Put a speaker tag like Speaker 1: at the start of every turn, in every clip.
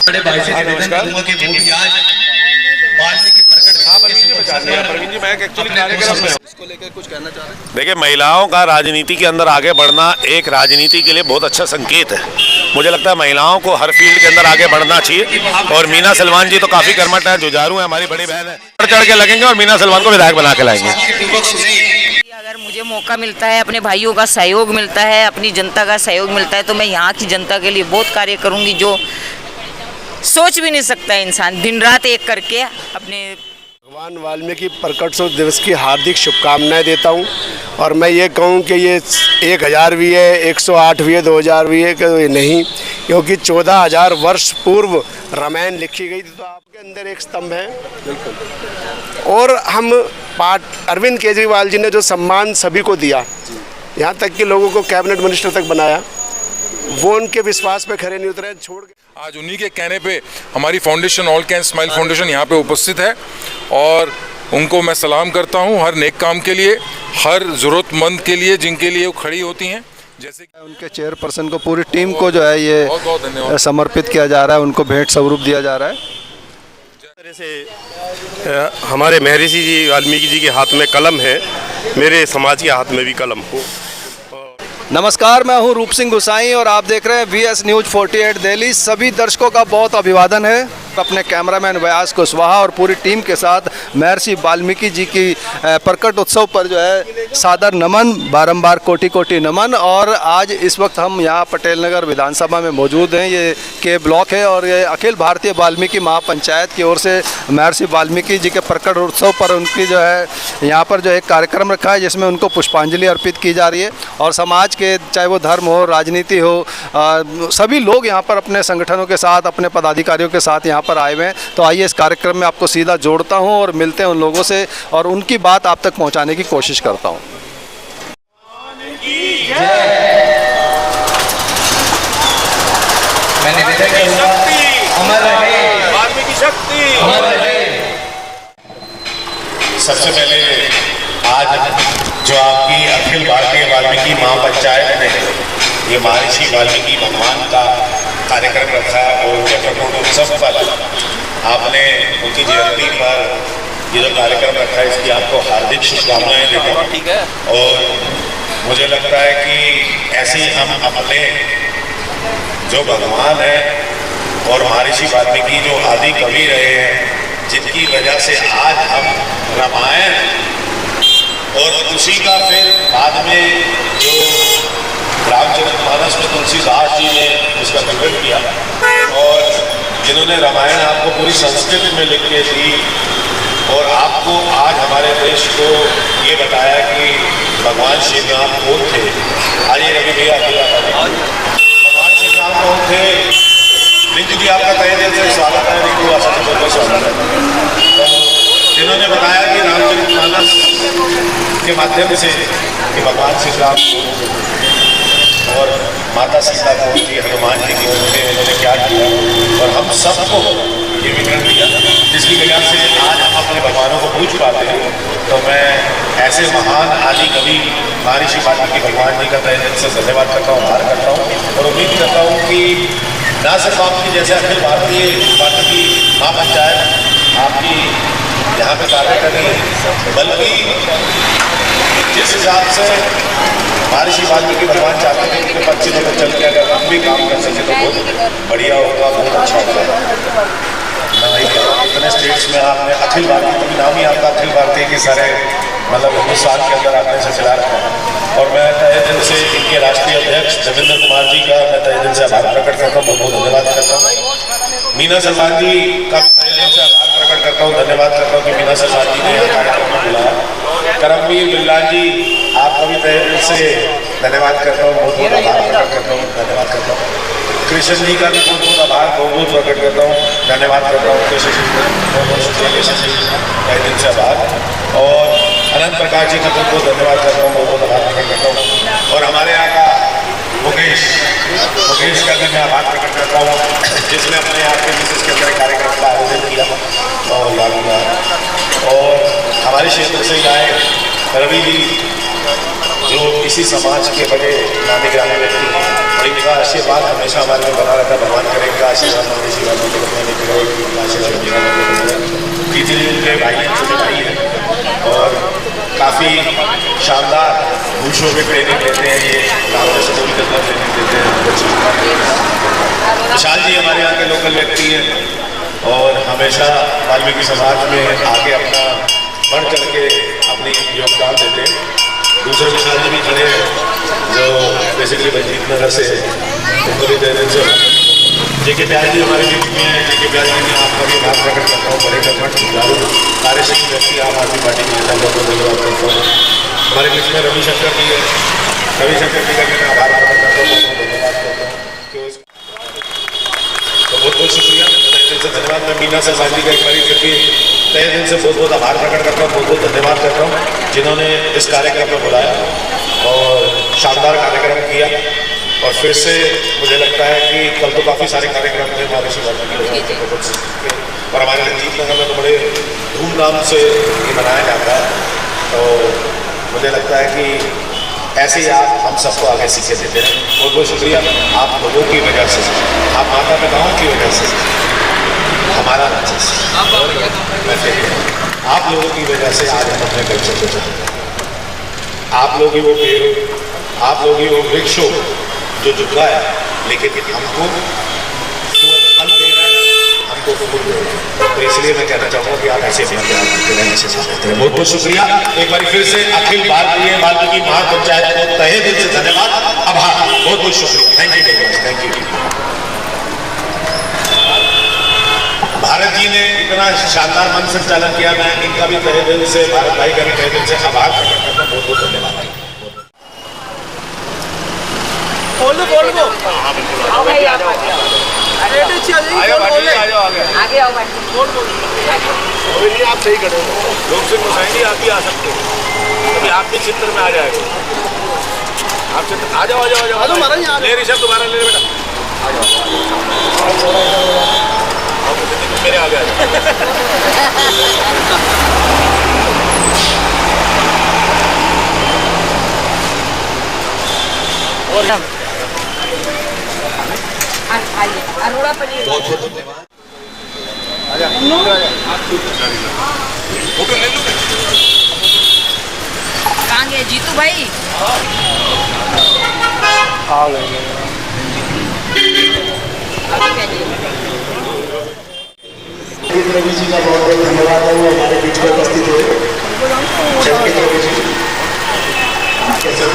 Speaker 1: बड़े भाई से निवेदन करूंगा कि वो भी आज वाल्मीकि प्रकट
Speaker 2: मैं एक्चुअली कार्यक्रम में इसको लेकर कुछ कहना चाह रहे हैं। देखिए, महिलाओं का राजनीति के अंदर आगे बढ़ना एक राजनीति के लिए बहुत अच्छा संकेत है। मुझे लगता है महिलाओं को हर फील्ड के अंदर आगे बढ़ना चाहिए और मीना सलमान जी तो काफी कर्मठ है, जुझारू है, हमारी बड़ी बहन है, चढ़ के लगेंगे और मीना सलमान को विधायक बना के लाएंगे।
Speaker 3: अगर मुझे मौका मिलता है, अपने भाइयों का सहयोग मिलता है, अपनी जनता का सहयोग मिलता है, तो मैं यहाँ की जनता के लिए बहुत कार्य करूँगी जो सोच भी नहीं सकता इंसान, दिन रात एक करके अपने।
Speaker 4: भगवान वाल्मीकि प्रकटोत्सव दिवस की हार्दिक शुभकामनाएं देता हूं और मैं ये कहूं कि ये 1000 भी है, 108 भी है, 2000 भी है कि नहीं, क्योंकि 14,000 वर्ष पूर्व रामायण लिखी गई थी। तो आपके अंदर एक स्तंभ है बिल्कुल। और हम अरविंद केजरीवाल जी ने जो सम्मान सभी को दिया, यहाँ तक कि लोगों को कैबिनेट मिनिस्टर तक बनाया, वो उनके विश्वास पे खरे नहीं उतरे, छोड़ के।
Speaker 5: आज उन्हीं के कहने पे हमारी foundation all can smile foundation यहाँ पे उपस्थित है और उनको मैं सलाम करता हूँ हर नेक काम के लिए, हर ज़रूरतमंद के लिए जिनके लिए वो खड़ी होती हैं। जैसे कि
Speaker 2: उनके चेयरपर्सन को, पूरी टीम को जो है ये
Speaker 5: बहुत बहुत धन्यवाद
Speaker 2: समर्पित किया जा रहा है, उनको भेंट स्वरूप दिया जा रहा है।
Speaker 4: जिस तरह से हमारे महर्षि जी वाल्मीकि जी के हाथ में कलम है, मेरे समाज के हाथ में भी कलम हो।
Speaker 2: नमस्कार, मैं हूं रूप सिंह गुसाई और आप देख रहे हैं VS न्यूज़ 48 दिल्ली। सभी दर्शकों का बहुत अभिवादन है। अपने कैमरामैन व्यास कुशवाहा और पूरी टीम के साथ महर्षि वाल्मीकि जी की प्रकट उत्सव पर जो है सादर नमन, बारंबार कोटि कोटि नमन। और आज इस वक्त हम यहाँ पटेल नगर विधानसभा में मौजूद हैं। ये के ब्लॉक है और ये अखिल भारतीय वाल्मीकि महापंचायत की ओर से महर्षि वाल्मीकि जी के प्रकट उत्सव पर उनकी जो है यहाँ पर जो एक कार्यक्रम रखा है जिसमें उनको पुष्पांजलि अर्पित की जा रही है। और समाज के, चाहे वो धर्म हो, राजनीति हो, सभी लोग यहाँ पर अपने संगठनों के साथ, अपने पदाधिकारियों के साथ यहाँ पर आए हुए हैं। तो आइए इस कार्यक्रम में आपको सीधा जोड़ता हूँ और मिलते हैं उन लोगों से और उनकी बात आप तक पहुँचाने की कोशिश करता हूँ।
Speaker 6: सबसे पहले आज जो आपकी अखिल भारतीय वाल्मीकि महापंचायत ने ये महर्षि वाल्मीकि भगवान का कार्यक्रम रखा और उनके प्रकट उत्सव पर आपने उनकी जयंती पर ये जो कार्यक्रम रखा है इसकी आपको हार्दिक शुभकामनाएं देता हूँ। और मुझे लगता है कि ऐसे ही हम अपने जो भगवान है और महर्षि वाल्मीकि जो आदि कवि रहे हैं, जिनकी वजह से आज हम रामायण और उसी का फिर बाद में जो रामचरितमानस में तुलसीदास जी ने उसका विवरण किया और जिन्होंने रामायण आपको पूरी संस्कृत में लिख के दी और आपको आज हमारे देश को ये बताया कि भगवान श्री राम कौन थे। आइए रवि भैया, भगवान श्री राम कौन थे। बिंदु जी आपका तहे दिल से स्वागत है, रिंकू आशा जी का स्वागत है। तो जिन्होंने बताया कि रामचरितमानस के माध्यम से कि भगवान श्री राम और माता सीता कौन थी, हनुमान जी की कौन थे, उन्होंने क्या किया और हम सबको ये विवरण दिया, जिसकी वजह से आज हम अपने भगवानों को पूछ पाते हैं। तो मैं ऐसे महान आदि कवि महर्षि वाल्मीकि भगवान जी का तहे दिल से धन्यवाद करता हूँ, आभार करता हूँ और उम्मीद करता हूँ कि ना सिर्फ आपकी जैसे अखिल भारतीय वाल्मीकि महापंचायत आपकी यहाँ पे कार्य कर रही है, बल्कि जिस हिसाब से महर्षि वाल्मीकि भगवान चाहते थे उनके पक्षियों में चल के अगर हम भी काम कर सके तो बहुत बढ़िया होगा, बहुत अच्छा होगा। इतने स्टेट्स में आपने अखिल भारतीय, तो नाम ही आपका अखिल भारतीय के सारे मतलब हिंदुस्तान के अंदर आपने इसे चला रखा है। और मैं तहे दिल से इनके राष्ट्रीय अध्यक्ष देवेंद्र कुमार जी का मैं तहे दिल से आभार प्रकट करता हूँ, बहुत बहुत धन्यवाद करता हूँ। मीना सलमान जी का तहे दिल से आभार प्रकट करता हूँ, धन्यवाद करता हूँ कि मीना सलमान जी ने कार्यक्रम में बुलाया। करमवीर बिल्लाल जी आपका भी तहे दिल से धन्यवाद करता हूँ, बहुत बहुत आभार प्रकट करता हूँ, धन्यवाद करता हूँ। कृष्ण जी का भी बहुत बहुत आभार बहुत बहुत प्रकट करता हूँ, धन्यवाद करता हूँ। कृष्ण जी बहुत बहुत शुक्रिया, कृष्ण जी तहे दिल से आभार। और अनंत प्रकाश जी का बहुत बहुत धन्यवाद करता हूँ, बहुत बहुत आभार प्रकट करता हूँ। और हमारे यहाँ का मुकेश का भी मैं आभार प्रकट करता हूँ, जिसने अपने यहाँ के विशेष के अंदर कार्यक्रम का आयोजन किया और लागू। और हमारे क्षेत्र से आए रवि जी जो इसी समाज के बड़े नामी ग्रामी व्यक्ति हैं, इनका आशीर्वाद हमेशा हमारे में बना रहता है। भगवान करेगा आशीर्वाद महर्षि वाल्मीकि उनके भाई हैं, छोटे भाई हैं और काफ़ी शानदार भूषों में ट्रेनिंग देते हैं। ये गाँव से स्कूल के अंदर ट्रेनिंग देते हैं। विशाल जी हमारे यहाँ के लोकल व्यक्ति हैं और हमेशा वाल्मीकि समाज में आके अपना बढ़ चढ़ के अपनी योगदान देते हैं। दूसरे विशाल जी भी खड़े हैं जो बेसिकली बलजीत नगर से, उनको भी देने से जेके ब्याज जी हमारे बीच में हैं। जेके ब्याज जी ने आपका भी आभार प्रकट करता हूँ। बड़े कर्मठ जुझारू कार्यशील व्यक्ति आम आदमी पार्टी के नेता को धन्यवाद करता हूँ। हमारे बीच में रविशंकर जी है, रविशंकर जी का भी मैं आभार प्रकट करता हूँ, धन्यवाद करता हूँ। तो बहुत बहुत शुक्रिया, तहे दिल से धन्यवाद। मैं मीना सरसाल जी का एक बार फिर भी तहे दिल से बहुत बहुत आभार प्रकट करता हूँ, बहुत बहुत धन्यवाद करता हूँ जिन्होंने इस कार्यक्रम में बुलाया और शानदार कार्यक्रम किया। और फिर से मुझे लगता है कि कल तो काफ़ी सारे कार्यक्रम थे महर्षि वाल्मीकि और हमारे रंजीत नगर में तो बड़े धूमधाम से ये मनाया जाता है। तो मुझे लगता है कि ऐसे ही आप हम सबको आगे सीखे देते हैं। बहुत बहुत शुक्रिया आप लोगों की वजह से, आप माता पिताओं की वजह से, हमारा राज्य से, आप लोगों की वजह से आज हम अपने कल्चर को जानते हैं। आप लोग ही वो पेड़, आप लोग ही वो वृक्ष हो जो झुका है, लेकिन हमको फल दे रहा है, हमको फूल दे रहा है। तो इसलिए मैं कहना चाहूँगा कि आप ऐसे अपना ध्यान रखते रहें, ऐसे साथ रहते रहें। बहुत बहुत शुक्रिया एक बार फिर से अखिल भारतीय वाल्मीकि महापंचायत को तहे दिल से धन्यवाद, आभार, बहुत बहुत शुक्रिया। Thank you very much, thank you. Bharat ji ने इतना शानदार मंच संचालन किया, मैं इनका भी तहे दिल से, भारत भाई का भी तहे दिल से आभार प्रकट करता हूँ। बहुत बहुत धन्यवाद।
Speaker 2: बोलो
Speaker 3: आओ भाई, आओ आगे आओ भाई।
Speaker 4: कोई नहीं, आप सही करो। लोग से मुसाइनी आप भी आ सकते हो, अभी आप भी चित्र में आ जाएगा। आप चित्र आ जाओ, आ जाओ, आ जाओ। ले ऋषभ दोबारा ले बेटा, आ जाओ। मेरे आगे आ जाओ।
Speaker 3: और अरोड़ा पनीर
Speaker 2: बहुत बहुत धन्यवाद।
Speaker 3: कहाँ गए जीतू भाई?
Speaker 4: रवि जी का बहुत बहुत धन्यवाद है, वो हमारे बीच में उपस्थित हुए। रवि जी कैसे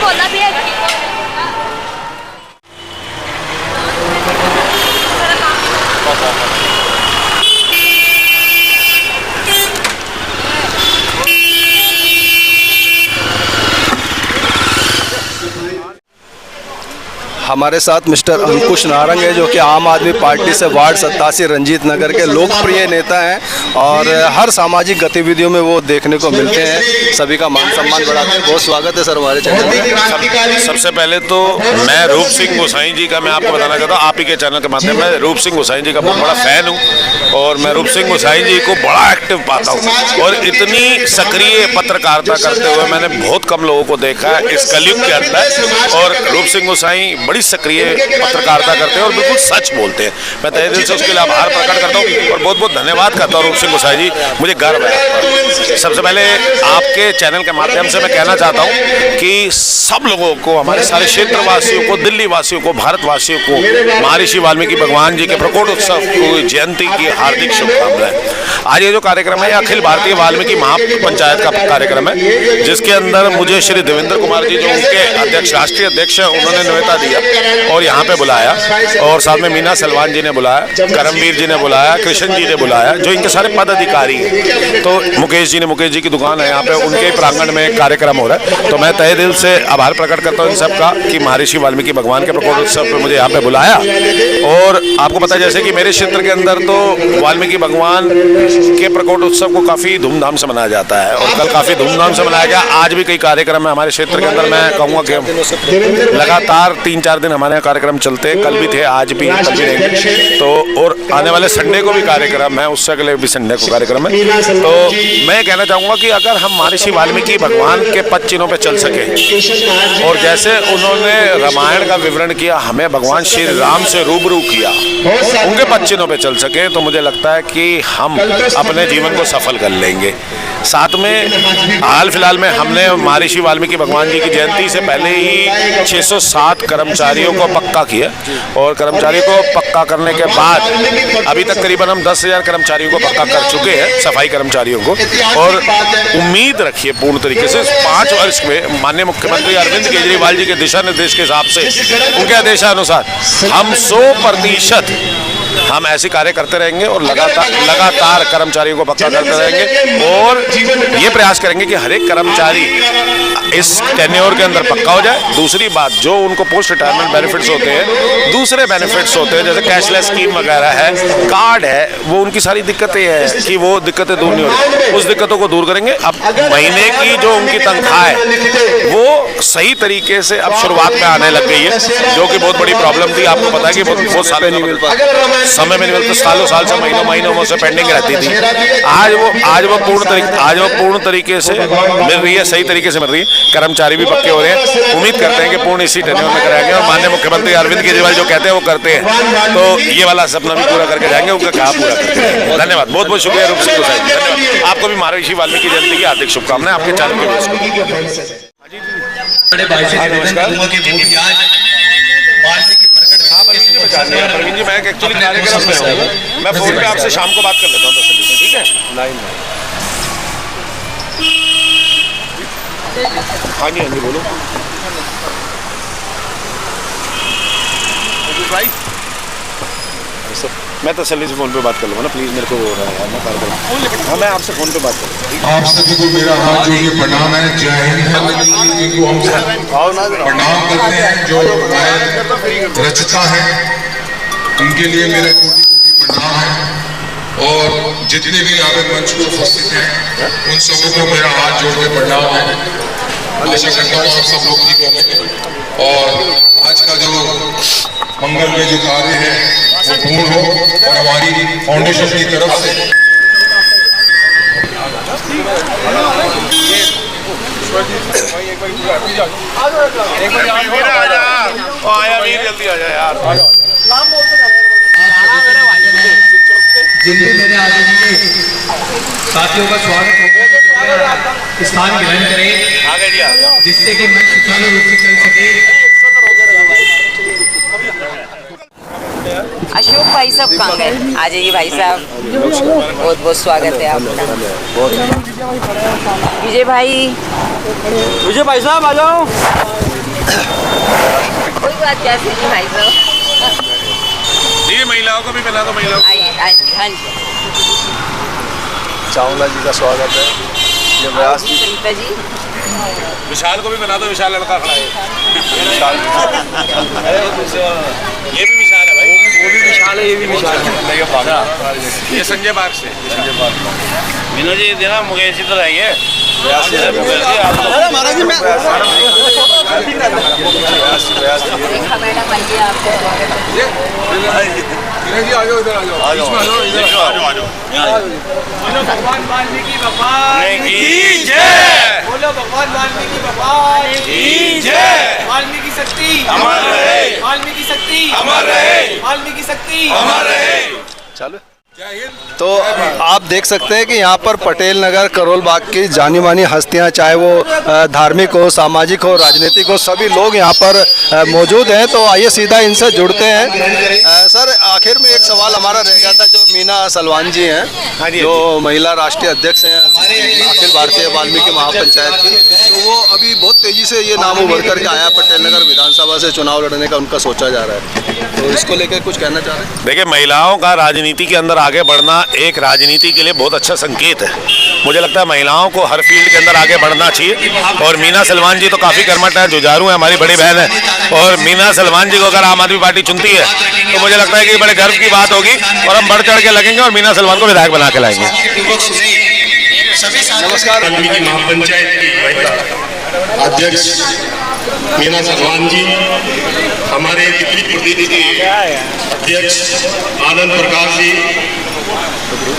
Speaker 7: बोला भी है।
Speaker 2: हमारे साथ मिस्टर अंकुश नारंग है जो कि आम आदमी पार्टी से वार्ड 87 रंजीत नगर के लोकप्रिय नेता हैं और हर सामाजिक गतिविधियों में वो देखने को मिलते हैं, सभी का मान सम्मान बढ़ाते हैं। बहुत स्वागत है सर हमारे चैनल में।
Speaker 8: सबसे पहले तो मैं रूप सिंह गोसाई जी का मैं आपको बताना चाहता हूँ, आप ही के चैनल के माध्यम में रूप सिंह गोसाई जी का बहुत बड़ा फ़ैन हूँ और मैं रूप सिंह गोसाई जी को बड़ा एक्टिव पाता हूँ और इतनी सक्रिय पत्रकारिता करते हुए मैंने बहुत कम लोगों को देखा है इस कलयुग के अंदर। और रूप सिंह गोसाई बड़ी सक्रिय पत्रकारिता करते हैं और बिल्कुल सच बोलते हैं। मैं तहे दिल से उसके लिए आभार प्रकट करता हूँ और बहुत बहुत धन्यवाद करता हूँ रूप सिंह गोसाई जी, मुझे गर्व है। सबसे पहले आपके चैनल के माध्यम से मैं कहना चाहता हूँ कि सब लोगों को, हमारे सारे क्षेत्रवासियों को, दिल्ली वासियों को, भारतवासियों को महर्षि वाल्मीकि भगवान जी के प्रकोट उत्सव की जयंती की हार्दिक शुभकामनाएं। आज ये जो कार्यक्रम है अखिल भारतीय वाल्मीकि महापंचायत का कार्यक्रम है जिसके अंदर मुझे श्री देवेंद्र कुमार जी जो उनके अध्यक्ष, राष्ट्रीय अध्यक्ष हैं, उन्होंने न्योता दिया और यहाँ पे बुलाया, और साथ में मीना सलमान जी ने बुलाया, करमवीर जी ने बुलाया, कृष्ण जी ने बुलाया, जो इनके सारे पदाधिकारी हैं। तो मुकेश जी की दुकान है यहाँ पे, उनके प्रांगण में कार्यक्रम हो रहा है। तो मैं तहे दिल से आभार प्रकट करता हूँ इन सबका कि महर्षि वाल्मीकि भगवान के प्रकट उत्सव पे मुझे यहाँ पे बुलाया। और आपको पता है जैसे कि मेरे क्षेत्र के अंदर तो वाल्मीकि भगवान के प्रकट उत्सव को काफ़ी धूमधाम से मनाया जाता है, और कल काफ़ी धूमधाम से मनाया गया। आज भी कई कार्यक्रम है हमारे क्षेत्र के अंदर। मैं कहूँगा कि लगातार 3-4 दिन हमारे यहाँ कार्यक्रम चलते हैं, कल भी थे, आज भी, कल भी रहेंगे। तो और आने वाले संडे को भी कार्यक्रम है, उससे अगले भी संडे को कार्यक्रम है। तो मैं कहना चाहूँगा कि अगर हम महर्षि वाल्मीकि भगवान के पद चिन्हों पर चल सके, और जैसे उन्होंने रामायण का विवरण किया, हमें भगवान श्री राम से रूबरू किया, उनके पद चिन्हों पर चल सके, तो मुझे लगता है कि हम अपने जीवन को सफल कर लेंगे। साथ में हाल फिलहाल में हमने महर्षि वाल्मीकि भगवान जी की जयंती से पहले ही 607 कर्मचारियों को पक्का किया, और कर्मचारियों को पक्का करने के बाद अभी तक करीबन हम 10,000 कर्मचारियों को पक्का कर चुके हैं, सफाई कर्मचारियों को। और उम्मीद रखिए पूर्ण तरीके से 5 वर्ष में माननीय मुख्यमंत्री अरविंद केजरीवाल जी के दिशा निर्देश के हिसाब से, उनके आदेशानुसार हम 100% हम ऐसे कार्य करते रहेंगे, और लगातार कर्मचारियों को पक्का करते रहेंगे, और ये प्रयास करेंगे कि हर एक कर्मचारी इस टेन्योर के अंदर पक्का हो जाए। दूसरी बात, जो उनको पोस्ट रिटायरमेंट बेनिफिट्स होते हैं, दूसरे बेनिफिट्स होते हैं, जैसे कैशलेस स्कीम वगैरह है, कार्ड है, वो उनकी सारी दिक्कतें हैं कि वो दिक्कतें दूर नहीं हो रही, उस दिक्कतों को दूर करेंगे। अब महीने की जो उनकी तनख्वाह है वो सही तरीके से अब शुरुआत में आने लग गई है, जो कि बहुत बड़ी प्रॉब्लम थी। आपको पता है कि बहुत सारे नहीं मिल पाते, समय में नहीं मिलता, सालों साल से महीनों से पेंडिंग रहती थी। आज वो पूर्ण तरीके से मिल रही है, सही तरीके से मिल रही है। कर्मचारी भी पक्के हो रहे हैं, उम्मीद करते हैं कि पूर्ण इसी टेन्योर में कराएंगे, और माननीय मुख्यमंत्री अरविंद केजरीवाल जो कहते हैं वो करते हैं, तो ये वाला सपना भी पूरा करके जाएंगे, उनका कहा पूरा करके जाएंगे। धन्यवाद, बहुत बहुत शुक्रिया रूप सिंह गोसाई जी, धन्यवाद। आपको भी महर्षि वाल्मीकि जयंती की हार्दिक शुभकामनाएं, आपके चैनल के प्रवीण जी। मैं एक्चुअली कार्यक्रम में हूँ, मैं फोन पे आपसे शाम को बात कर लेता हूँ तसल्ली से, ठीक है? हाँ जी बोलो भाई। मैं तसल्ली से फोन पे बात कर लूँगा ना, प्लीज़, मेरे को हो रहा है यार, मैं कार्यक्रम। हाँ, मैं आपसे फोन पे बात करूँ।
Speaker 9: आप सभी को मेरा हाथ जोड़ के प्रणाम है, जय हिंद। जिनको हम प्रणाम करते हैं, जो रामायण रचता है, उनके लिए मेरा कोटि प्रणाम है, और जितने भी यहाँ पे मंच पर उपस्थित हैं उन सबों को मेरा हाथ जोड़ के प्रणाम है। आशा करता हूँ आप सब लोग ठीक होंगे, और आज का जो मंगल में जो कार्य है वो पूर्ण हो, और हमारी फाउंडेशन की तरफ से
Speaker 1: जिनके मेरे आदरणीय साथियों का स्वागत हो, स्थान ग्रहण करें, जिससे कि मैं सुचारू रूप से चल सके।
Speaker 3: अशोक भाई साहब कहाँ गए? आ जाइए भाई साहब, बहुत बहुत स्वागत है आपका। विजय भाई साहब आ जाओ। कोई बात क्या है भाई साहब,
Speaker 8: जी महिलाओं को भी मिला दो, महिलाओं को।
Speaker 3: आइए। हाँ जी,
Speaker 2: चावला जी का स्वागत है,
Speaker 3: सरिता जी,
Speaker 8: विशाल को भी बना दो, विशाल लड़का खड़ा है, ये भी विशाल है भाई, वो भी विशाल है, ये भी विशाल है, ये संजय बाग से। मीनू जी देना, मुकेश जी तो रहेंगे।
Speaker 1: भगवान वाल्मीकि भगवान की जय, बोलो भगवान वाल्मीकि भगवान की जय। वाल्मीकि शक्ति अमर रहे, वाल्मीकि शक्ति अमर रहे, वाल्मीकि शक्ति अमर रहे।
Speaker 2: चलो। तो आप देख सकते हैं कि यहाँ पर पटेल नगर करोल बाग की जानी मानी हस्तियाँ, चाहे वो धार्मिक हो, सामाजिक हो, राजनीतिक हो, सभी लोग यहाँ पर मौजूद हैं। तो आइए सीधा इनसे जुड़ते हैं। सर, आखिर में एक सवाल हमारा रह गया था, जो मीना सलवान जी हैं, जो महिला राष्ट्रीय अध्यक्ष हैं अखिल भारतीय वाल्मीकि महापंचायत की, तो वो अभी बहुत तेजी से ये नाम उभर करके आया, पटेल नगर विधानसभा से चुनाव लड़ने का उनका सोचा जा रहा है, तो इसको लेकर कुछ कहना चाह रहे हैं?
Speaker 8: देखिए, महिलाओं का राजनीति के अंदर आगे बढ़ना एक राजनीति के लिए बहुत अच्छा संकेत है। मुझे लगता है महिलाओं को हर फील्ड के अंदर आगे बढ़ना चाहिए, और मीना सलवान जी तो काफ़ी कर्मठ है, जुझारू है, हमारी बड़ी बहन है, और मीना सलवान जी को अगर आम आदमी पार्टी चुनती है तो मुझे लगता है कि बड़े गर्व की बात होगी, और हम बढ़ चढ़ के लगेंगे और मीना सलवान को विधायक बना के लाएंगे।
Speaker 2: नमस्कार।
Speaker 6: वाल्मीकि महापंचायत की महिला अध्यक्ष मीना सलवान जी, हमारे दिल्ली प्रदेश के अध्यक्ष आनंद प्रकाश जी,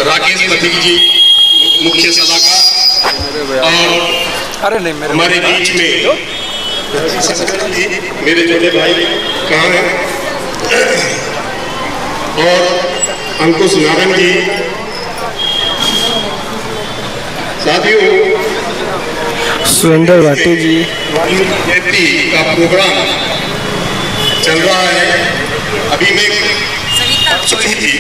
Speaker 6: राकेश पथिक जी मुख्य सलाहकार, और हमारे बीच में मेरे छोटे भाई कहाँ हैं, और अंकुश नारायण जी। साथियों,
Speaker 2: सुरेंद्र भाटी जी,
Speaker 6: जयंती का प्रोग्राम चल रहा है। अभी मैं चुकी थी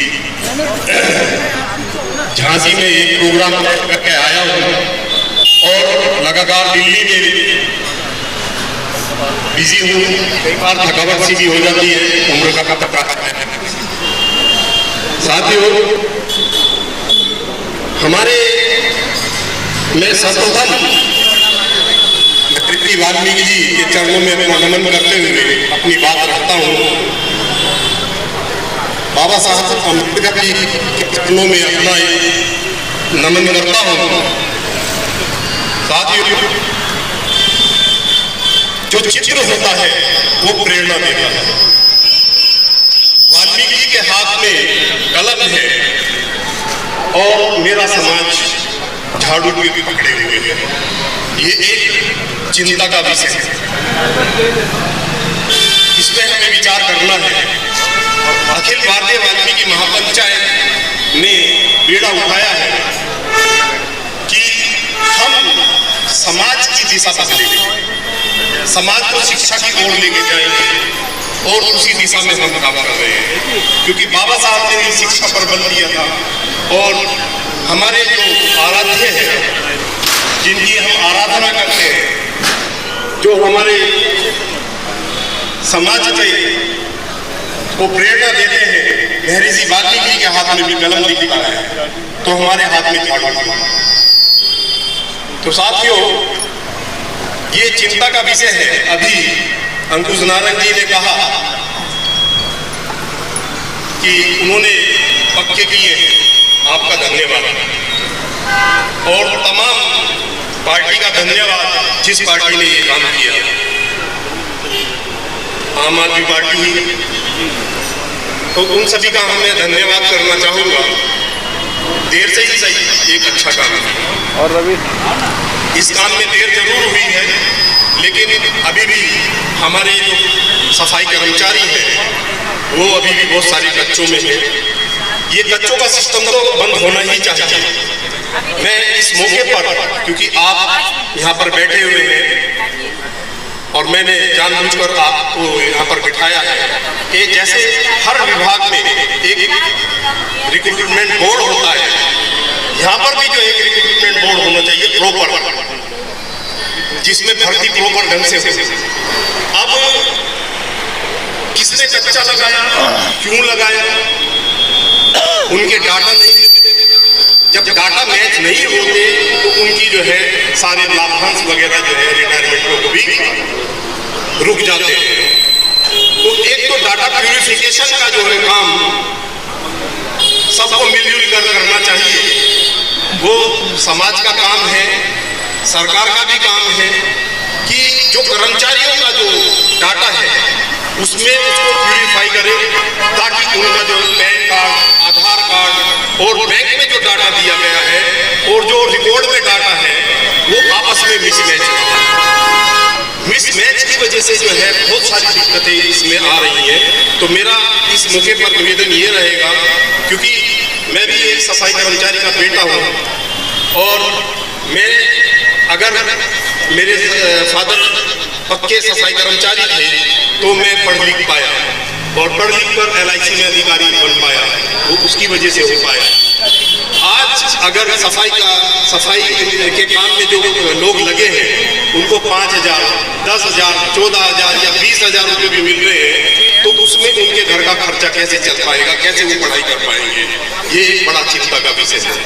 Speaker 6: झांसी में एक प्रोग्राम करके आया हूँ, और लगातार दिल्ली में बिजी हूँ। कई बार थकावट सी भी हो जाती है, उम्र का पता है। साथियों, हमारे मैं सर्वप्रथम वाल्मीकि जी के चरणों में अपना नमन करते हुए अपनी बात रखता हूँ। बाबा साहब अम्बेडकर जी के चरणों में अपना नमन करता हूँ। साथियों, जो चित्र होता है वो प्रेरणा देता है। वाल्मीकि जी के हाथ में कलम है, और मेरा समाज झाड़ू भी पकड़े हुए हैं। ये एक चिंता का विषय है, इस पर हमें विचार करना है। अखिल भारतीय वाल्मीकि महापंचायत ने बीड़ा उठाया है कि हम समाज की दिशा बदलेंगे, समाज को शिक्षा की ओर लेके जाएंगे, और उसी दिशा में हम काम कर रहे हैं। क्योंकि बाबा साहब ने शिक्षा पर बल दिया था, और हमारे जो आराध्य हैं, जिनकी हम आराधना करते हैं, जो हमारे समाज को प्रेरणा देते हैं, महर्षि वाल्मीकि के हाथ में भी कलम दिखता है, तो हमारे हाथ में झाड़ू है। तो साथियों, ये चिंता का विषय है। अभी अंकुश नारायण जी ने कहा कि उन्होंने पक्के किए, आपका धन्यवाद, और तमाम पार्टी का धन्यवाद जिस पार्टी ने ये काम किया। आम आदमी पार्टी, तो उन सभी का मैं धन्यवाद करना चाहूँगा। देर से ही सही, एक अच्छा काम है,
Speaker 2: और रवि,
Speaker 6: इस काम में देर जरूर हुई है, लेकिन अभी भी हमारे जो सफाई कर्मचारी हैं, वो अभी भी बहुत सारे कच्चों में है। ये कच्चों का सिस्टम तो बंद होना ही चाहिए। मैं इस मौके पर, क्योंकि आप यहाँ पर बैठे हुए हैं और मैंने जानबूझकर आपको यहाँ पर बिठाया है कि जैसे हर विभाग में एक रिक्रूटमेंट बोर्ड होता है, यहाँ पर भी जो एक रिक्रूटमेंट बोर्ड होना चाहिए प्रॉपर, जिसमें भर्ती प्रॉपर ढंग से हो। अब किसने कच्चा लगाया, क्यों लगाया, उनके डाटा नहीं मिलते। जब डाटा मैच नहीं होते तो उनकी जो है सारे लाभांश वगैरह जो है रिटायरमेंट को भी रुक जाते हैं। तो एक तो डाटा प्यूरिफिकेशन का जो है काम सबको मिलजुल कर करना चाहिए। वो समाज का काम है, सरकार का भी काम है कि जो कर्मचारियों का जो डाटा है उसमें उसको प्यूरिफाई करें, ताकि उनका जो पैन कार्ड, आधार कार्ड और बैंक में जो डाटा दिया गया है और जो रिकॉर्ड में डाटा है वो आपस में मिसमैच ना हो। मिसमैच की वजह से जो है बहुत सारी दिक्कतें इसमें आ रही हैं। तो मेरा इस मौके पर निवेदन ये रहेगा, क्योंकि मैं भी एक सफाई कर्मचारी का बेटा हूँ और मैं अगर मेरे फादर पक्के सफाई कर्मचारी थे तो मैं पढ़ लिख पाया और पढ़ लिख कर LIC में अधिकारी बन पाया, वो उसकी वजह से हो पाया। आज अगर सफाई के काम में जो लोग लगे हैं उनको 5,000, 10,000, 14,000 या 20,000 रुपये भी मिल रहे हैं तो उसमें उनके घर का खर्चा कैसे चल पाएगा, कैसे वो पढ़ाई कर पाएंगे, ये एक बड़ा चिंता का विषय है।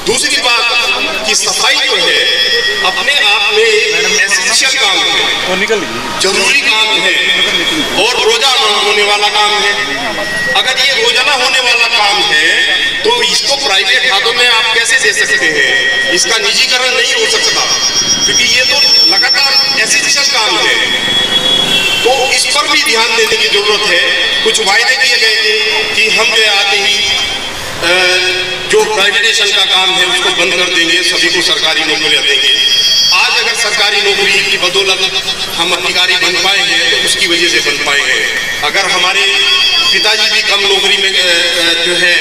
Speaker 6: दूसरी बात कि सफाई जो है अपने आप में एसेंशियल काम है, जरूरी काम है और रोजाना होने वाला काम है। अगर ये रोजाना होने वाला काम है तो इसको प्राइवेट हाथों में आप कैसे दे सकते हैं? इसका निजीकरण नहीं हो सकता क्योंकि ये तो लगातार एसेंशियल काम है। तो इस पर भी ध्यान देने की जरूरत है। कुछ वायदे किए गए थे कि हम जो आते ही जो प्राइवेटाइजेशन का काम है उसको बंद कर देंगे, सभी को सरकारी नौकरियां देंगे। आज अगर सरकारी नौकरी की बदौलत हम अधिकारी बन पाए हैं तो उसकी वजह से बन पाए हैं। अगर हमारे पिताजी भी कम नौकरी में जो है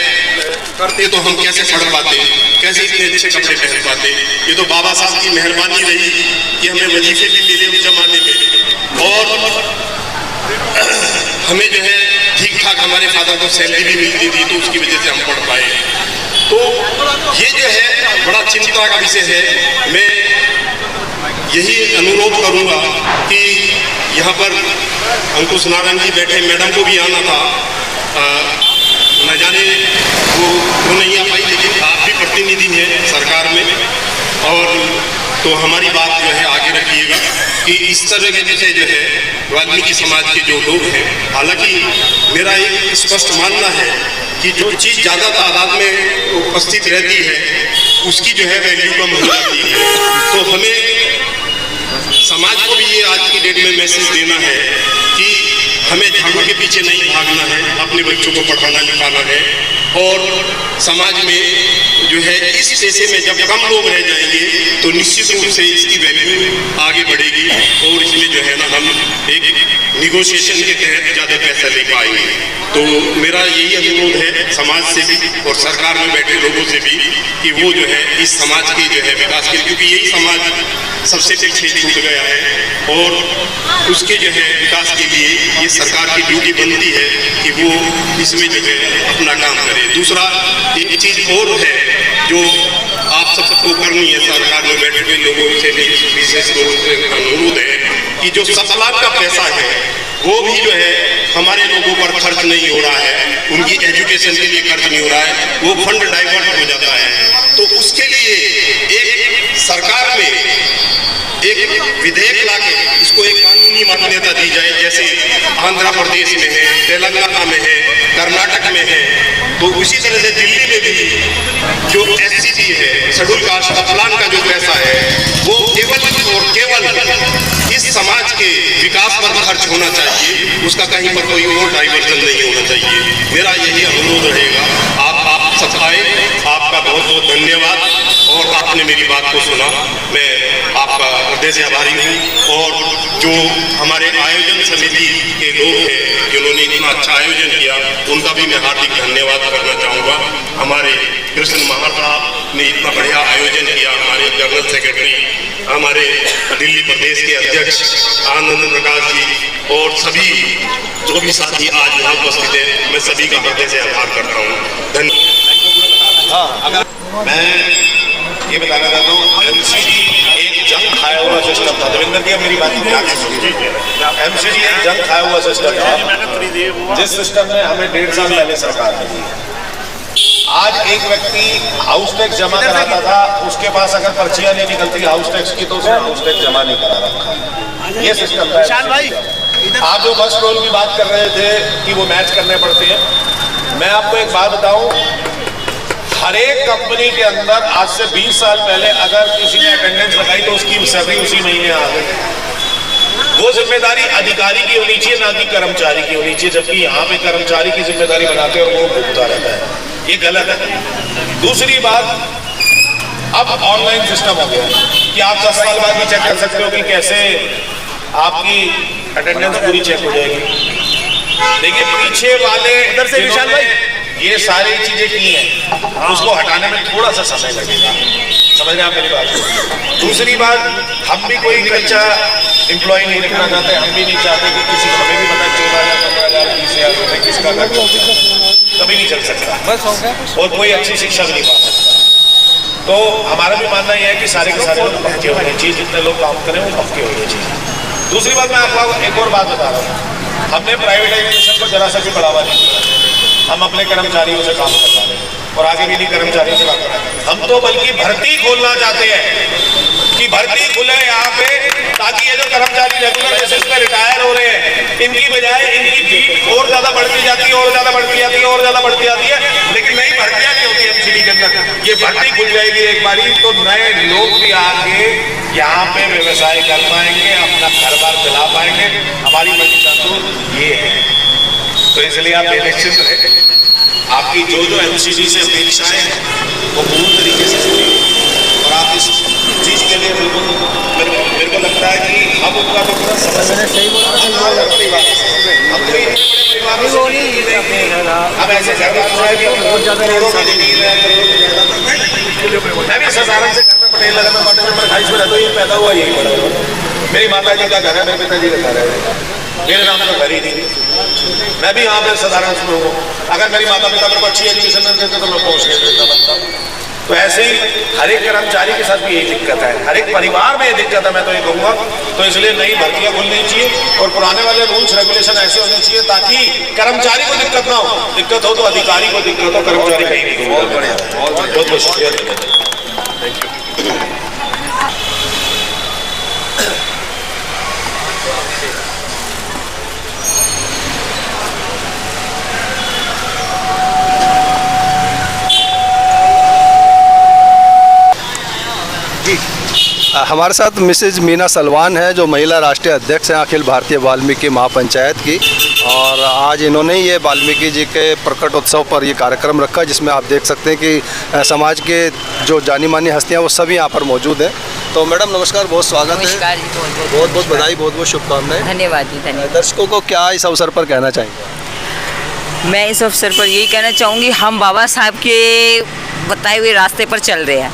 Speaker 6: करते तो हम कैसे पढ़ पाते, कैसे इतने अच्छे कपड़े पहन पाते? ये तो बाबा साहब की मेहरबानी रही कि हमें वजीफे भी मिले उस जमाने में और हमें जो है ठीक ठाक हमारे फादर को सैलरी भी मिलती थी तो उसकी वजह से हम पढ़ पाए। तो ये जो है बड़ा चिंता का विषय है। मैं यही अनुरोध करूंगा कि यहाँ पर अंकुश नारायण जी बैठे, मैडम को भी आना था, न जाने वो नहीं आ पाई, लेकिन आप भी प्रतिनिधि हैं सरकार में और तो हमारी बात जो है आगे रखिएगा कि इस तरह के विषय जो है वाल्मीकि समाज के जो लोग हैं, हालांकि मेरा एक स्पष्ट मानना है कि जो चीज़ ज़्यादा तादाद में उपस्थित रहती है उसकी जो है वैल्यू कम हो जाती है। तो हमें समाज को भी ये आज की डेट में मैसेज देना है कि हमें झाड़ू के पीछे नहीं भागना है, अपने बच्चों को पढ़ाना लिखाना है और समाज में जो है इस पेशे में जब कम लोग रह जाएंगे तो निश्चित रूप से इसकी वैल्यू आगे बढ़ेगी और इसमें जो है ना हम एक निगोशिएशन के तहत ज़्यादा पैसा ले पाएंगे। तो मेरा यही अनुरोध है समाज से भी और सरकार में बैठे लोगों से भी कि वो जो है इस समाज के जो है विकास के, क्योंकि यही समाज सबसे पीछे छूट गया है और उसके जो है विकास के लिए ये सरकार की ड्यूटी बनती है कि वो इसमें जो है अपना काम करे। दूसरा एक चीज़ और है जो आप सबको करनी है, सरकार में बैठे हुए लोगों से भी विशेष रूप से अनुरोध है कि जो 7 लाख का पैसा है वो भी जो है हमारे लोगों पर खर्च नहीं हो रहा है, उनकी एजुकेशन के लिए खर्च नहीं हो रहा है, वो फंड डाइवर्ट हो जाता है। तो उसके लिए एक सरकार में एक विधेयक लाके इसको एक कानूनी मान्यता दी जाए, जैसे आंध्र प्रदेश में है, तेलंगाना में है, कर्नाटक में है। तो उसी तरह से दिल्ली में भी जो SCT है, शेड्यूल कास्ट प्लान का जो पैसा है वो केवल और केवल इस समाज के विकास पर खर्च होना चाहिए, उसका कहीं पर कोई और डाइवर्जन नहीं होना चाहिए। मेरा यही अनुरोध रहेगा। आप सब आए, आपका बहुत बहुत धन्यवाद और आपने मेरी बात को सुना, मैं आपका हृदय से आभारी हूँ। और जो हमारे आयोजन समिति के लोग हैं जिन्होंने इतना अच्छा आयोजन किया, उनका भी मैं हार्दिक धन्यवाद करना चाहूँगा। हमारे कृष्ण महार साहब ने इतना बढ़िया आयोजन किया, हमारे जनरल सेक्रेटरी, हमारे दिल्ली प्रदेश के अध्यक्ष आनंद प्रकाश जी और सभी जो भी साथी आज यहाँ उपस्थित है, मैं सभी का हृदय से आभार करता हूँ। धन्यवाद।
Speaker 8: मैं ये बताना चाहता हूँ, MCD एक जंग खाया हुआ सिस्टम था। देवेंद्र जी मेरी बात ध्यान से सुनिए। MCD एक जंग खाया हुआ सिस्टम था जिस सिस्टम में हमें 1.5 साल पहले सरकार ने दी। आज एक व्यक्ति हाउस टैक्स जमा कराता था, उसके पास अगर पर्चियां नहीं निकलती हाउस टैक्स की तो उसने हाउस टैक्स जमा नहीं करा रखा। ये सिस्टम है। आप जो बस रोल की बात कर रहे थे कि वो मैच करने पड़ते हैं, मैं आपको एक बात बताऊं, हर एक कंपनी के अंदर आज से 20 साल पहले अगर किसी ने अटेंडेंस लगाई तो उसकी सैलरी उसी महीने आ गई। वो जिम्मेदारी अधिकारी की होनी चाहिए, ना कि कर्मचारी की होनी चाहिए, जबकि यहाँ पे कर्मचारी की जिम्मेदारी बनाते हैं और वो भुगता रहता है। ये गलत है। दूसरी बात, अब ऑनलाइन सिस्टम हो गया कि आप 10 साल बाद भी चेक कर सकते हो कि कैसे आपकी अटेंडेंस पूरी चेक हो जाएगी। देखिए पीछे वाले
Speaker 6: ये सारी चीजें की हैं, उसको हटाने में थोड़ा सा समय लगेगा। समझ रहे हैं आप मेरी बात? दूसरी बात, हम भी कोई कच्चा एम्प्लॉय नहीं रखना चाहते, हम भी नहीं चाहते कि किसी को, हमें भी पता 14,000, 15,000, 20,000 रुपये किसका घर कभी नहीं चल सकता और कोई अच्छी शिक्षा भी नहीं पा सकता। तो हमारा भी मानना यह है कि सारे के सारे लोग पक्के होने चाहिए, जितने लोग काम करें वो पक्के होने चाहिए। दूसरी बात, मैं आपको एक और बात बता रहा हूँ, हमने प्राइवेटाइजेशन को जरा सा भी बढ़ावा नहीं दिया। हम अपने कर्मचारियों से काम करवा रहे हैं और आगे भी नहीं कर्मचारियों से काम कर रहे हैं। हम तो बल्कि भर्ती खोलना चाहते हैं कि भर्ती खुले यहाँ पे, ताकि ये जो कर्मचारी रेगुलर बेसिस पे रिटायर हो रहे हैं, इनकी बजाय इनकी भीड़ और ज्यादा बढ़ती जाती है, और ज्यादा बढ़ती जाती है, और ज्यादा बढ़ती जाती है, लेकिन नई भर्तियां नहीं होती एमसीडी के अंदर। ये भर्ती खुल जाएगी एक बारी तो नए लोग भी आके यहाँ पे व्यवसाय कर पाएंगे, अपना घर बार चला पाएंगे। हमारी मंशा तो ये है, तो इसलिए आप बेनिश्चित रहे, आपकी जो जो एमसीडी से अपेक्षाएं हैं वो पूर्ण तरीके से पूरी, और आप इस चीज के लिए बिल्कुल मेरे को लगता है कि हम उनका तो पूरा समझ हम ऐसे मैं भी साधारण से घर में पटेल नगर में क्वार्टर नंबर 28 में रहता हूँ, ये पैदा हुआ यही बड़ा हुआ। मेरी माता जी का घर है, मेरे पिताजी का घर है, मेरे नाम तो घर ही नहीं। मैं भी यहाँ पे साधारण से हूँ, अगर मेरी माता पिता मेरे को अच्छी एजुकेशन नहीं देते तो मैं पहुँच के देता बनता। तो ऐसे ही हर एक कर्मचारी के साथ भी यही दिक्कत है, हर एक परिवार में ये दिक्कत है, मैं तो ये कहूँगा। तो इसलिए नई भर्तियाँ खुलनी चाहिए और पुराने वाले रूल्स रेगुलेशन ऐसे होने चाहिए ताकि कर्मचारी को दिक्कत ना हो। दिक्कत हो तो अधिकारी को दिक्कत हो, कर्मचारी कहीं नहीं। बहुत बढ़िया, बहुत बहुत शुक्रिया, थैंक यू।
Speaker 2: हमारे साथ मिसेज मीना सलवान है, जो महिला राष्ट्रीय अध्यक्ष हैं अखिल भारतीय वाल्मीकि महापंचायत की, और आज इन्होंने ये वाल्मीकि जी के प्रकट उत्सव पर ये कार्यक्रम रखा, जिसमें आप देख सकते हैं कि समाज के जो जानी मानी हस्तियाँ वो सभी यहाँ पर मौजूद हैं। तो मैडम नमस्कार, बहुत स्वागत है, बहुत बहुत बधाई, बहुत बहुत शुभकामनाएं।
Speaker 3: धन्यवाद जी, धन्यवाद।
Speaker 2: दर्शकों को क्या इस अवसर पर कहना चाहेंगे?
Speaker 3: मैं इस अवसर पर यही कहना चाहूँगी, हम बाबा साहब के बताए हुए रास्ते पर चल रहे हैं,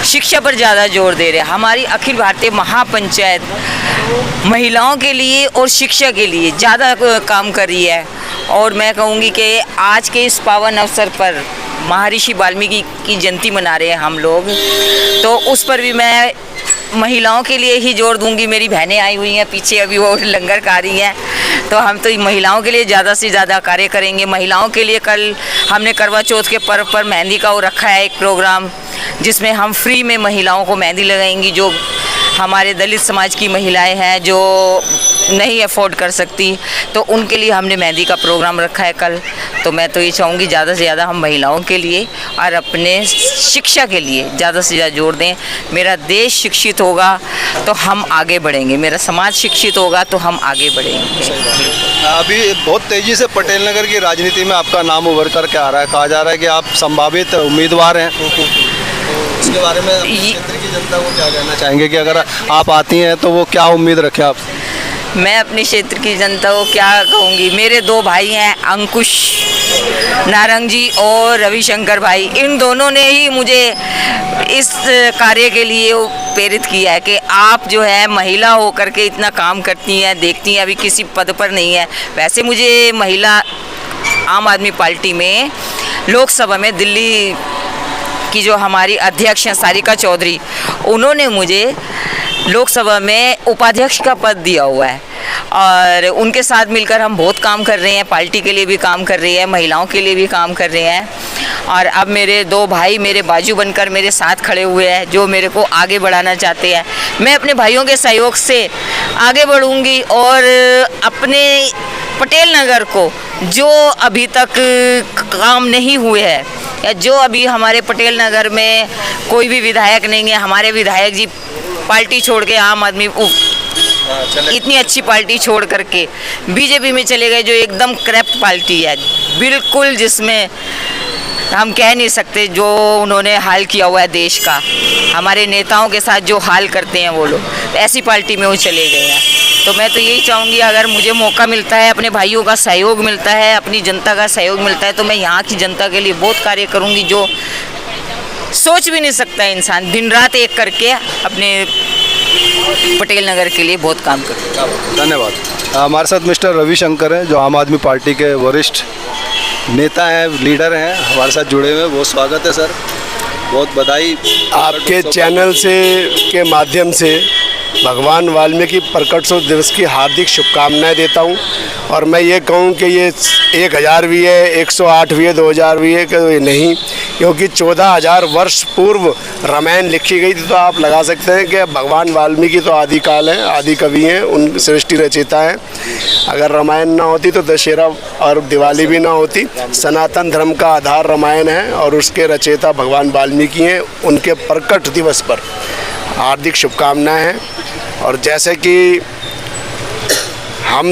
Speaker 3: शिक्षा पर ज़्यादा जोर दे रहे हैं। हमारी अखिल भारतीय महापंचायत महिलाओं के लिए और शिक्षा के लिए ज़्यादा काम कर रही है, और मैं कहूँगी कि आज के इस पावन अवसर पर महर्षि वाल्मीकि की जयंती मना रहे हैं हम लोग, तो उस पर भी मैं महिलाओं के लिए ही जोर दूंगी। मेरी बहनें आई हुई हैं पीछे, अभी वो लंगर खा रही हैं, तो हम तो महिलाओं के लिए ज़्यादा से ज़्यादा कार्य करेंगे। महिलाओं के लिए कल हमने करवा चौथ के पर्व पर मेहंदी का वो रखा है एक प्रोग्राम, जिसमें हम फ्री में महिलाओं को मेहंदी लगाएंगी। जो हमारे दलित समाज की महिलाएं हैं जो नहीं अफोर्ड कर सकती, तो उनके लिए हमने मेहंदी का प्रोग्राम रखा है कल। तो मैं तो ये चाहूँगी ज़्यादा से ज़्यादा हम महिलाओं के लिए और अपने शिक्षा के लिए ज़्यादा से ज़्यादा जोर दें। मेरा देश शिक्षित होगा तो हम आगे बढ़ेंगे, मेरा समाज शिक्षित होगा तो हम आगे बढ़ेंगे।
Speaker 2: अभी बहुत तेज़ी से पटेल नगर की राजनीति में आपका नाम उभर कर के आ रहा है, कहा जा रहा है कि आप संभावित उम्मीदवार हैं, इसके बारे में क्षेत्र की जनता को क्या कहना चाहेंगे कि अगर आप आती हैं तो वो क्या उम्मीद रखें आपसे?
Speaker 3: मैं अपने क्षेत्र की जनता को क्या कहूँगी, मेरे दो भाई हैं, अंकुश नारंग जी और रविशंकर भाई, इन दोनों ने ही मुझे इस कार्य के लिए प्रेरित किया है कि आप जो है महिला होकर के इतना काम करती हैं, देखती हैं, अभी किसी पद पर नहीं है। वैसे मुझे महिला आम आदमी पार्टी में लोकसभा में दिल्ली की जो हमारी अध्यक्ष हैं सारिका चौधरी, उन्होंने मुझे लोकसभा में उपाध्यक्ष का पद दिया हुआ है, और उनके साथ मिलकर हम बहुत काम कर रहे हैं, पार्टी के लिए भी काम कर रहे हैं, महिलाओं के लिए भी काम कर रहे हैं। और अब मेरे दो भाई मेरे बाजू बनकर मेरे साथ खड़े हुए हैं, जो मेरे को आगे बढ़ाना चाहते हैं। मैं अपने भाइयों के सहयोग से आगे बढ़ूंगी और अपने पटेल नगर को जो अभी तक काम नहीं हुए हैं, या जो अभी हमारे पटेल नगर में कोई भी विधायक नहीं है, हमारे विधायक जी पार्टी छोड़ के आम आदमी इतनी अच्छी पार्टी छोड़ करके बीजेपी में चले गए, जो एकदम करप्ट पार्टी है बिल्कुल, जिसमें हम कह नहीं सकते जो उन्होंने हाल किया हुआ है देश का। हमारे नेताओं के साथ जो हाल करते हैं वो लोग, ऐसी पार्टी में वो चले गए हैं। तो मैं तो यही चाहूँगी, अगर मुझे मौका मिलता है, अपने भाइयों का सहयोग मिलता है, अपनी जनता का सहयोग मिलता है, तो मैं यहाँ की जनता के लिए बहुत कार्य करूँगी जो सोच भी नहीं सकता इंसान। दिन रात एक करके अपने पटेल नगर के लिए बहुत काम करूँगा।
Speaker 2: धन्यवाद। हमारे साथ मिस्टर रविशंकर हैं, जो आम आदमी पार्टी के वरिष्ठ नेता हैं, लीडर हैं, हमारे साथ जुड़े हुए हैं। बहुत स्वागत है सर, बहुत बधाई।
Speaker 4: आपके चैनल से के माध्यम से भगवान वाल्मीकि प्रकटोत्सव दिवस की हार्दिक शुभकामनाएं देता हूं। और मैं ये कहूं कि ये 1000 भी है, 108 भी है, 2000 भी है, कि नहीं, क्योंकि 14,000 वर्ष पूर्व रामायण लिखी गई थी। तो आप लगा सकते हैं कि भगवान वाल्मीकि तो आदिकाल हैं, आदि कवि हैं, उन सृष्टि रचयिता हैं। अगर रामायण ना होती तो दशहरा और दिवाली भी ना होती। सनातन धर्म का आधार रामायण है और उसके रचयिता भगवान वाल्मीकि हैं। उनके प्रकट दिवस पर हार्दिक शुभकामनाएं हैं। और जैसे कि हम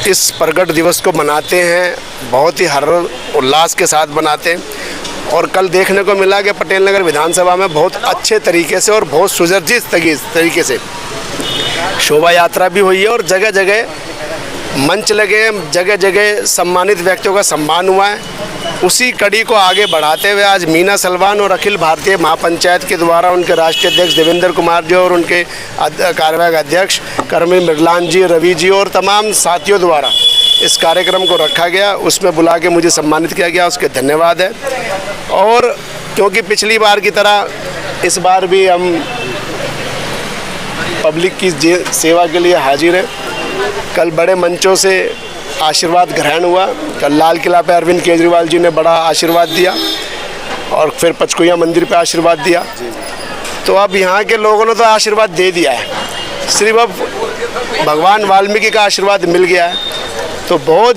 Speaker 4: इस प्रकट दिवस को मनाते हैं, बहुत ही हर उल्लास के साथ मनाते हैं। और कल देखने को मिला कि पटेल नगर विधानसभा में बहुत अच्छे तरीके से और बहुत सुसज्जित तरीके से शोभा यात्रा भी हुई है और जगह जगह मंच लगे, जगह जगह सम्मानित व्यक्तियों का सम्मान हुआ है। उसी कड़ी को आगे बढ़ाते हुए आज मीना सलवान और अखिल भारतीय महापंचायत के द्वारा उनके राष्ट्रीय अध्यक्ष देवेंद्र कुमार जी और उनके कार्यवाहक अध्यक्ष कर्मी मृगलान जी, रवि जी और तमाम साथियों द्वारा इस कार्यक्रम को रखा गया। उसमें बुला के मुझे सम्मानित किया गया, उसके धन्यवाद है। और क्योंकि पिछली बार की तरह इस बार भी हम पब्लिक की सेवा के लिए हाजिर हैं। कल बड़े मंचों से आशीर्वाद ग्रहण हुआ। कल लाल किला पे अरविंद केजरीवाल जी ने बड़ा आशीर्वाद दिया और फिर पचकुइया मंदिर पे आशीर्वाद दिया। तो अब यहाँ के लोगों ने तो आशीर्वाद दे दिया है, सिर्फ अब भगवान वाल्मीकि का आशीर्वाद मिल गया है। तो बहुत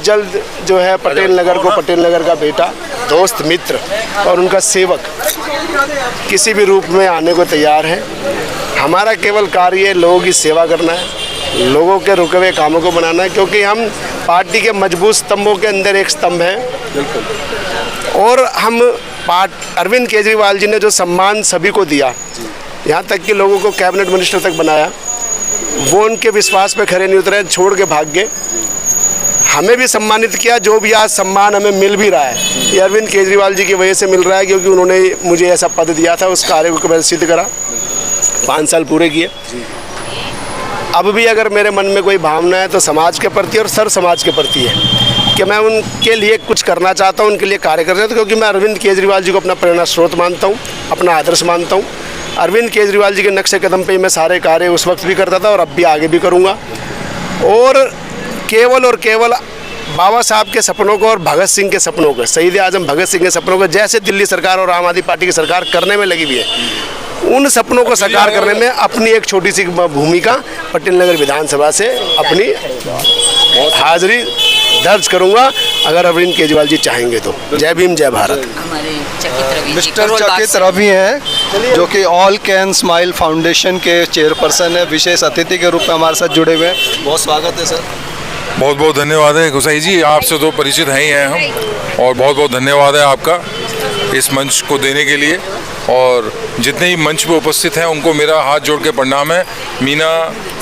Speaker 4: जल्द जो है पटेल नगर को, पटेल नगर का बेटा, दोस्त, मित्र और उनका सेवक किसी भी रूप में आने को तैयार है। हमारा केवल कार्य लोगों की सेवा करना है, लोगों के रुके हुए कामों को बनाना है, क्योंकि हम पार्टी के मजबूत स्तंभों के अंदर एक स्तंभ हैं। और हम अरविंद केजरीवाल जी ने जो सम्मान सभी को दिया, यहाँ तक कि लोगों को कैबिनेट मिनिस्टर तक बनाया, वो उनके विश्वास पे खरे नहीं उतरे, छोड़ के भाग गए। हमें भी सम्मानित किया। जो भी आज सम्मान हमें मिल भी रहा है, ये अरविंद केजरीवाल जी की वजह से मिल रहा है, क्योंकि उन्होंने मुझे ऐसा पद दिया था। उस कार्य को मैंने सिद्ध करा, 5 साल पूरे किए। अब भी अगर मेरे मन में कोई भावना है तो समाज के प्रति और सर्व समाज के प्रति है कि मैं उनके लिए कुछ करना चाहता हूँ, उनके लिए कार्य करना चाहता हूँ। क्योंकि मैं अरविंद केजरीवाल जी को अपना प्रेरणा स्रोत मानता हूँ, अपना आदर्श मानता हूँ। अरविंद केजरीवाल जी के नक्शे कदम पे मैं सारे कार्य उस वक्त भी करता था और अब भी आगे भी करूँगा। और केवल बाबा साहब के सपनों को और भगत सिंह के सपनों को, शहीद आजम भगत सिंह के सपनों को, जैसे दिल्ली सरकार और आम आदमी पार्टी की सरकार करने में लगी हुई है, उन सपनों को साकार करने में अपनी एक छोटी सी भूमिका पटेल नगर विधानसभा से अपनी हाजिरी दर्ज करूंगा, अगर अरविंद केजरीवाल जी चाहेंगे तो। जय भीम, जय भारत।
Speaker 2: मिस्टर चकित रवि हैं, जो कि ऑल कैन स्माइल फाउंडेशन के चेयरपर्सन है, विशेष अतिथि के रूप में हमारे साथ जुड़े हुए हैं। बहुत स्वागत है सर।
Speaker 5: बहुत बहुत धन्यवाद है गोसाई जी, आपसे तो परिचित हैं ही हैं हम, और बहुत बहुत धन्यवाद है आपका इस मंच को देने के लिए। और जितने ही मंच पे उपस्थित हैं उनको मेरा हाथ जोड़ के प्रणाम है। मीना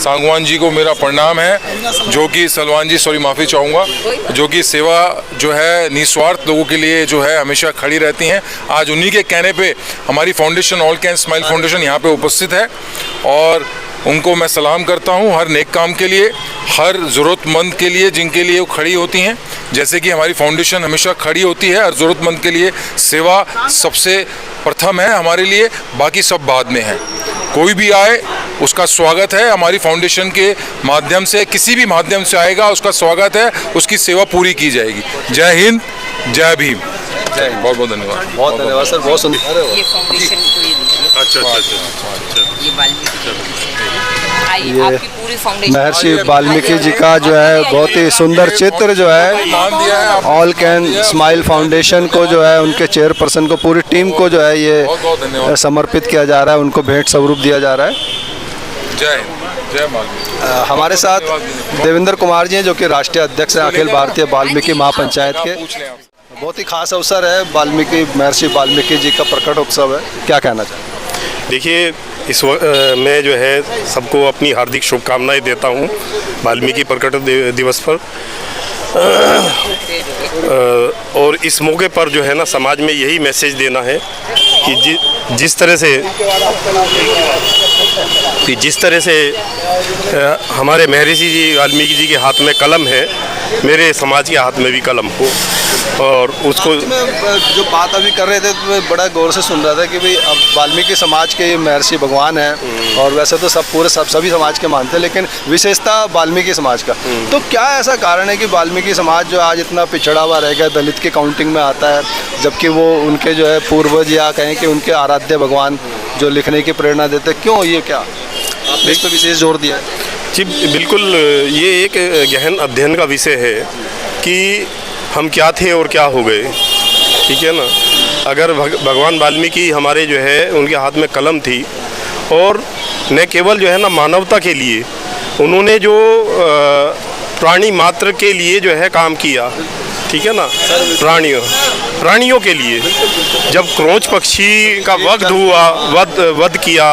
Speaker 5: सांगवान जी को मेरा प्रणाम है, जो कि सलवान जी, सॉरी माफ़ी चाहूँगा, जो कि सेवा जो है निस्वार्थ लोगों के लिए जो है हमेशा खड़ी रहती हैं। आज उन्हीं के कहने पे हमारी foundation, all can smile foundation, यहाँ पे उपस्थित है और उनको मैं सलाम करता हूँ हर नेक काम के लिए, हर ज़रूरतमंद के लिए जिनके लिए वो खड़ी होती हैं। जैसे कि हमारी फाउंडेशन हमेशा खड़ी होती है हर ज़रूरतमंद के लिए। सेवा सबसे प्रथम है हमारे लिए, बाकी सब बाद में है। कोई भी आए उसका स्वागत है, हमारी फाउंडेशन के माध्यम से, किसी भी माध्यम से आएगा उसका स्वागत है, उसकी सेवा पूरी की जाएगी। जय हिंद, जय भीम। बहुत बहुत धन्यवाद।
Speaker 2: बहुत धन्यवाद सर, बहुत सुंदर।
Speaker 3: ये फाउंडेशन को ये आपकी पूरी फाउंडेशन
Speaker 2: महर्षि वाल्मीकि जी का जो है बहुत ही सुंदर चित्र जो है ऑल कैन स्माइल फाउंडेशन को जो है उनके चेयरपर्सन को, पूरी टीम को जो है ये समर्पित किया जा रहा है, उनको भेंट स्वरूप दिया जा रहा है।
Speaker 5: जय जय वाल्मीकि।
Speaker 2: हमारे साथ देवेंद्र कुमार जी हैं, जो कि राष्ट्रीय अध्यक्ष हैं अखिल भारतीय वाल्मीकि महापंचायत के। बहुत ही खास अवसर है, वाल्मीकि महर्षि वाल्मीकि जी का प्रकट उत्सव है, क्या कहना चाहेंगे?
Speaker 10: देखिए, इस मैं जो है सबको अपनी हार्दिक शुभकामनाएं देता हूं वाल्मीकि प्रकट दिवस पर। और इस मौके पर जो है ना समाज में यही मैसेज देना है कि जिस तरह से हमारे महर्षि जी वाल्मीकि जी के हाथ में कलम है, मेरे समाज के हाथ में भी कलम हो। और उसको
Speaker 2: जो बात अभी कर रहे थे तो मैं बड़ा गौर से सुन रहा था कि भाई अब वाल्मीकि समाज के महर्षि भगवान हैं और वैसे तो सभी समाज के मानते हैं, लेकिन विशेषता वाल्मीकि समाज का। तो क्या ऐसा कारण है कि वाल्मीकि समाज जो आज इतना पिछड़ा हुआ रह गया, दलित की काउंटिंग में आता है, जबकि वो उनके जो है पूर्वज या कहें कि उनके आराध्य भगवान जो लिखने की प्रेरणा देते, क्यों ये क्या आपने इस पर विशेष जोर दिया है?
Speaker 10: जी बिल्कुल, ये एक गहन अध्ययन का विषय है कि हम क्या थे और क्या हो गए, ठीक है ना। अगर भगवान वाल्मीकि हमारे जो है उनके हाथ में कलम थी और न केवल जो है ना मानवता के लिए, उन्होंने जो प्राणी मात्र के लिए जो है काम किया, ठीक है ना, प्राणियों के लिए। जब क्रोंच पक्षी का वध किया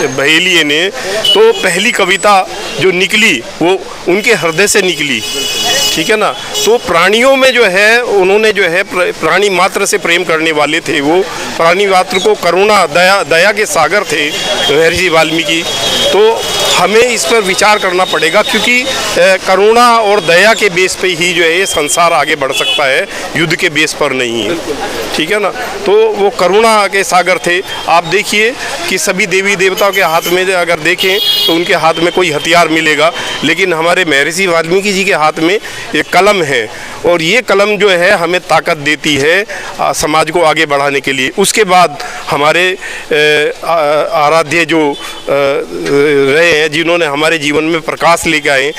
Speaker 10: बहेलिए ने, तो पहली कविता जो निकली वो उनके हृदय से निकली, ठीक है ना। तो प्राणियों में जो है उन्होंने जो है प्राणी मात्र से प्रेम करने वाले थे, वो प्राणी मात्र को करुणा दया के सागर थे महर्षि वाल्मीकि। तो हमें इस पर विचार करना पड़ेगा, क्योंकि करुणा और दया के बेस पे ही जो है ये संसार आगे बढ़ सकता है, युद्ध के बेस पर नहीं है, ठीक है ना। तो वो करुणा के सागर थे। आप देखिए कि सभी देवी देवताओं के हाथ में अगर देखें तो उनके हाथ में कोई हथियार मिलेगा, लेकिन हमारे महर्षि वाल्मीकि जी के हाथ में एक कलम है, और ये कलम जो है हमें ताकत देती है समाज को आगे बढ़ाने के लिए। उसके बाद हमारे आराध्य जो रहे हैं, जिन्होंने हमारे जीवन में प्रकाश लेके आए,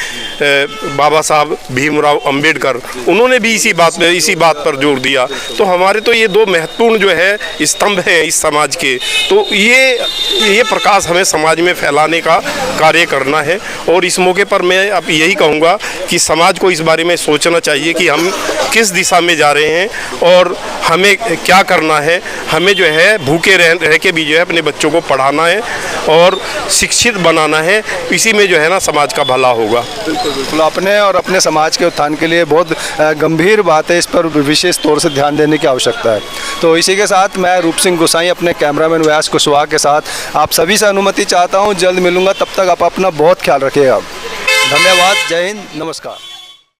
Speaker 10: बाबा साहब भीमराव अंबेडकर, उन्होंने भी इसी बात पर जोर दिया। तो हमारे तो ये दो महत्वपूर्ण जो है स्तंभ हैं इस समाज के। तो ये प्रकाश हमें समाज में फैलाने का कार्य करना है। और इस मौके पर मैं अब यही कहूँगा कि समाज को इस बारे में सोचना चाहिए कि हम किस दिशा में जा रहे हैं और हमें क्या करना है। हमें जो है भूखे रह के भी जो है अपने बच्चों को पढ़ाना है और शिक्षित बनाना है। इसी में जो है ना समाज का भला होगा।
Speaker 2: बिल्कुल, अपने और अपने समाज के उत्थान के लिए बहुत गंभीर बात है, इस पर विशेष तौर से ध्यान देने की आवश्यकता है। तो इसी के साथ मैं रूप सिंह गोसाई अपने कैमरामैन व्यास कुशवाहा के साथ आप सभी से अनुमति चाहता हूँ, जल्द मिलूंगा। तब तक आप अपना बहुत ख्याल रखिएगा। धन्यवाद, जय हिंद, नमस्कार।